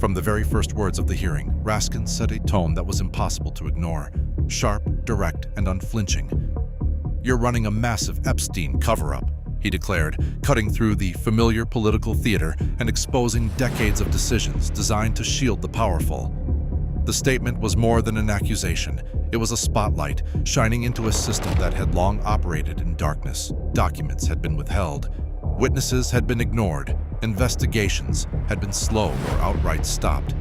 From the very first words of the hearing, Raskin set a tone that was impossible to ignore, sharp, direct, and unflinching. "You're running a massive Epstein cover-up," he declared, cutting through the familiar political theater and exposing decades of decisions designed to shield the powerful. The statement was more than an accusation. It was a spotlight shining into a system that had long operated in darkness. Documents had been withheld. Witnesses had been ignored. Investigations had been slow or outright stopped.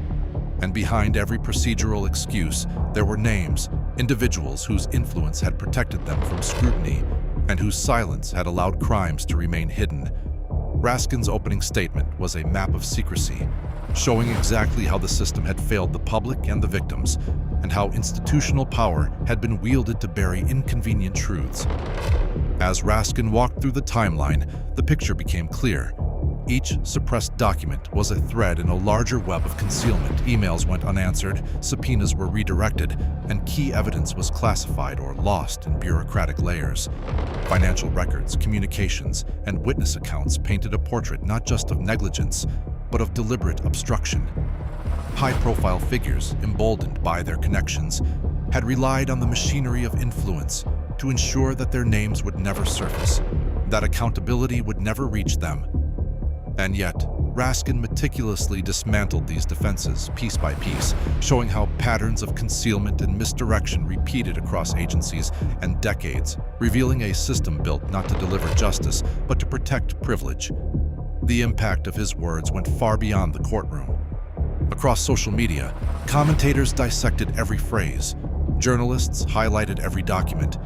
And behind every procedural excuse, there were names, individuals whose influence had protected them from scrutiny and whose silence had allowed crimes to remain hidden. Raskin's opening statement was a map of secrecy, showing exactly how the system had failed the public and the victims, and how institutional power had been wielded to bury inconvenient truths. As Raskin walked through the timeline, the picture became clear. Each suppressed document was a thread in a larger web of concealment. Emails went unanswered, subpoenas were redirected, and key evidence was classified or lost in bureaucratic layers. Financial records, communications, and witness accounts painted a portrait not just of negligence, but of deliberate obstruction. High-profile figures, emboldened by their connections, had relied on the machinery of influence to ensure that their names would never surface, that accountability would never reach them. And yet, Raskin meticulously dismantled these defenses piece by piece, showing how patterns of concealment and misdirection repeated across agencies and decades, revealing a system built not to deliver justice, but to protect privilege. The impact of his words went far beyond the courtroom. Across social media, commentators dissected every phrase, journalists highlighted every document,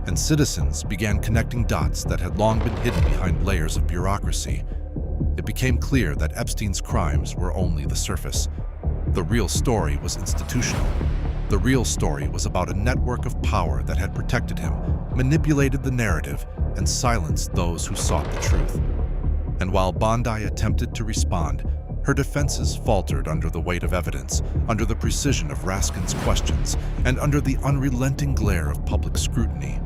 and citizens began connecting dots that had long been hidden behind layers of bureaucracy. It became clear that Epstein's crimes were only the surface. The real story was institutional. The real story was about a network of power that had protected him, manipulated the narrative, and silenced those who sought the truth. And while Bondi attempted to respond, her defenses faltered under the weight of evidence, under the precision of Raskin's questions, and under the unrelenting glare of public scrutiny.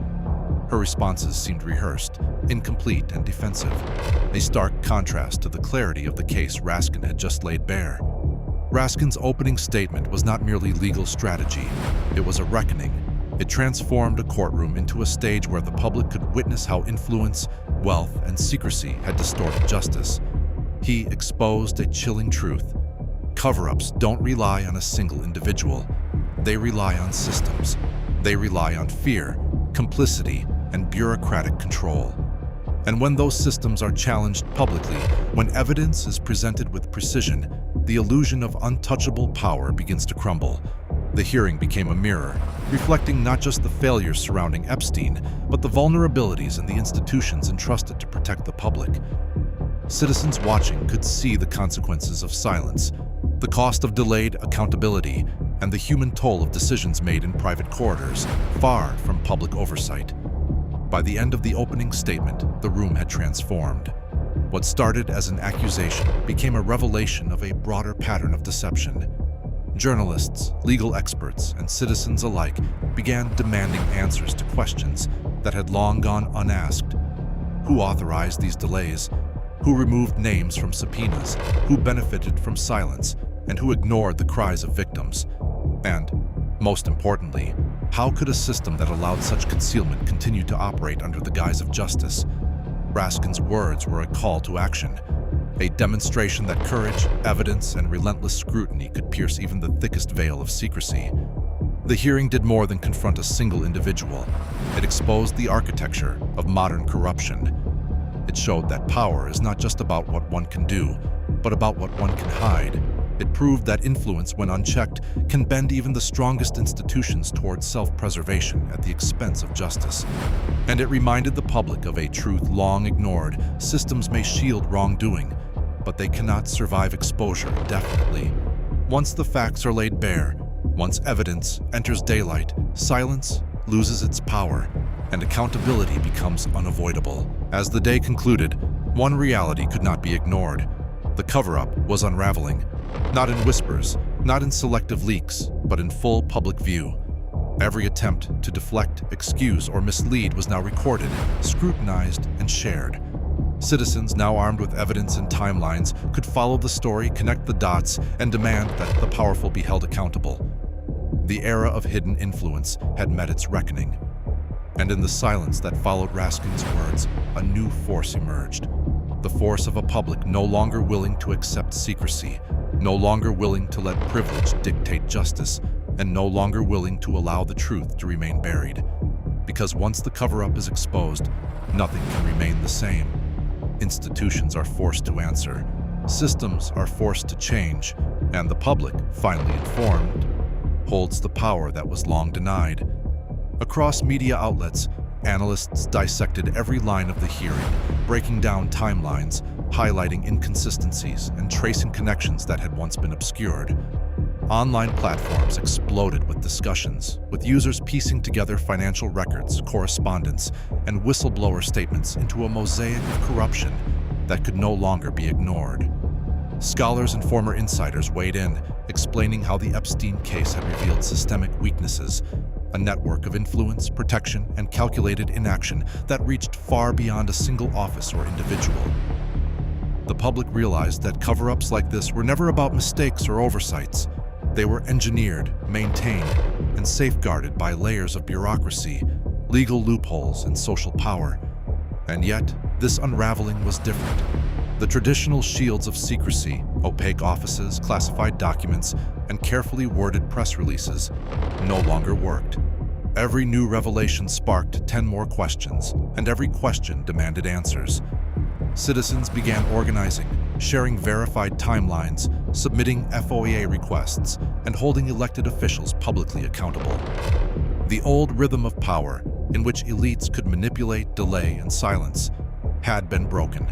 Her responses seemed rehearsed, incomplete, and defensive, a stark contrast to the clarity of the case Raskin had just laid bare. Raskin's opening statement was not merely legal strategy, it was a reckoning. It transformed a courtroom into a stage where the public could witness how influence, wealth, and secrecy had distorted justice. He exposed a chilling truth. Cover-ups don't rely on a single individual. They rely on systems. They rely on fear, complicity, and bureaucratic control. And when those systems are challenged publicly, when evidence is presented with precision, the illusion of untouchable power begins to crumble. The hearing became a mirror, reflecting not just the failures surrounding Epstein, but the vulnerabilities in the institutions entrusted to protect the public. Citizens watching could see the consequences of silence, the cost of delayed accountability, and the human toll of decisions made in private corridors, far from public oversight. By the end of the opening statement, the room had transformed. What started as an accusation became a revelation of a broader pattern of deception. Journalists, legal experts, and citizens alike began demanding answers to questions that had long gone unasked. Who authorized these delays? Who removed names from subpoenas? Who benefited from silence? And who ignored the cries of victims? And, most importantly, how could a system that allowed such concealment continue to operate under the guise of justice? Raskin's words were a call to action, a demonstration that courage, evidence, and relentless scrutiny could pierce even the thickest veil of secrecy. The hearing did more than confront a single individual. It exposed the architecture of modern corruption. It showed that power is not just about what one can do, but about what one can hide. It proved that influence, when unchecked, can bend even the strongest institutions towards self-preservation at the expense of justice. And it reminded the public of a truth long ignored. Systems may shield wrongdoing, but they cannot survive exposure indefinitely. Once the facts are laid bare, once evidence enters daylight, silence loses its power, and accountability becomes unavoidable. As the day concluded, one reality could not be ignored. The cover-up was unraveling, not in whispers, not in selective leaks, but in full public view. Every attempt to deflect, excuse, or mislead was now recorded, scrutinized, and shared. Citizens, now armed with evidence and timelines, could follow the story, connect the dots, and demand that the powerful be held accountable. The era of hidden influence had met its reckoning. And in the silence that followed Raskin's words, a new force emerged. The force of a public no longer willing to accept secrecy, no longer willing to let privilege dictate justice, and no longer willing to allow the truth to remain buried. Because once the cover-up is exposed, nothing can remain the same. Institutions are forced to answer, systems are forced to change, and the public, finally informed, holds the power that was long denied. Across media outlets, analysts dissected every line of the hearing, breaking down timelines, highlighting inconsistencies, and tracing connections that had once been obscured. Online platforms exploded with discussions, with users piecing together financial records, correspondence, and whistleblower statements into a mosaic of corruption that could no longer be ignored. Scholars and former insiders weighed in, explaining how the Epstein case had revealed systemic weaknesses, a network of influence, protection, and calculated inaction that reached far beyond a single office or individual. The public realized that cover-ups like this were never about mistakes or oversights. They were engineered, maintained, and safeguarded by layers of bureaucracy, legal loopholes, and social power. And yet, this unraveling was different. The traditional shields of secrecy, opaque offices, classified documents, and carefully worded press releases no longer worked. Every new revelation sparked 10 more questions, and every question demanded answers. Citizens began organizing, sharing verified timelines, submitting FOIA requests, and holding elected officials publicly accountable. The old rhythm of power, in which elites could manipulate, delay, and silence, had been broken.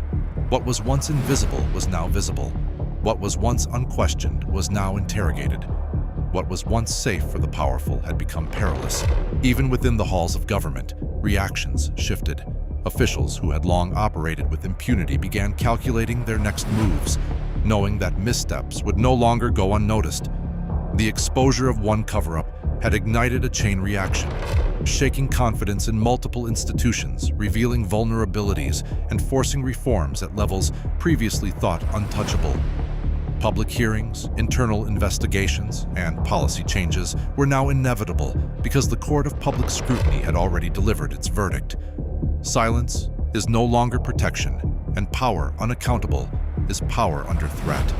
What was once invisible was now visible. What was once unquestioned was now interrogated. What was once safe for the powerful had become perilous. Even within the halls of government, reactions shifted. Officials who had long operated with impunity began calculating their next moves, knowing that missteps would no longer go unnoticed. The exposure of one cover-up had ignited a chain reaction, shaking confidence in multiple institutions, revealing vulnerabilities, and forcing reforms at levels previously thought untouchable. Public hearings, internal investigations, and policy changes were now inevitable because the court of public scrutiny had already delivered its verdict. Silence is no longer protection, and power unaccountable is power under threat.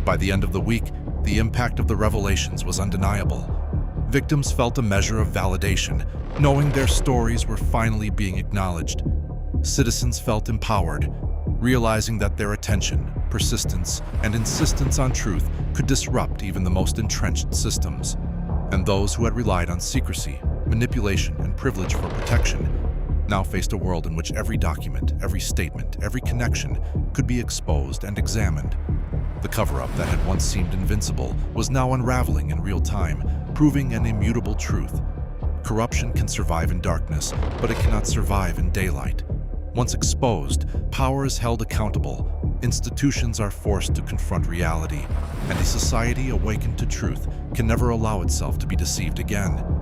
By the end of the week, the impact of the revelations was undeniable. Victims felt a measure of validation, knowing their stories were finally being acknowledged. Citizens felt empowered, realizing that their attention, persistence, and insistence on truth could disrupt even the most entrenched systems. And those who had relied on secrecy, manipulation, and privilege for protection now faced a world in which every document, every statement, every connection could be exposed and examined. The cover-up that had once seemed invincible was now unraveling in real time, proving an immutable truth. Corruption can survive in darkness, but it cannot survive in daylight. Once exposed, power is held accountable, institutions are forced to confront reality, and a society awakened to truth can never allow itself to be deceived again.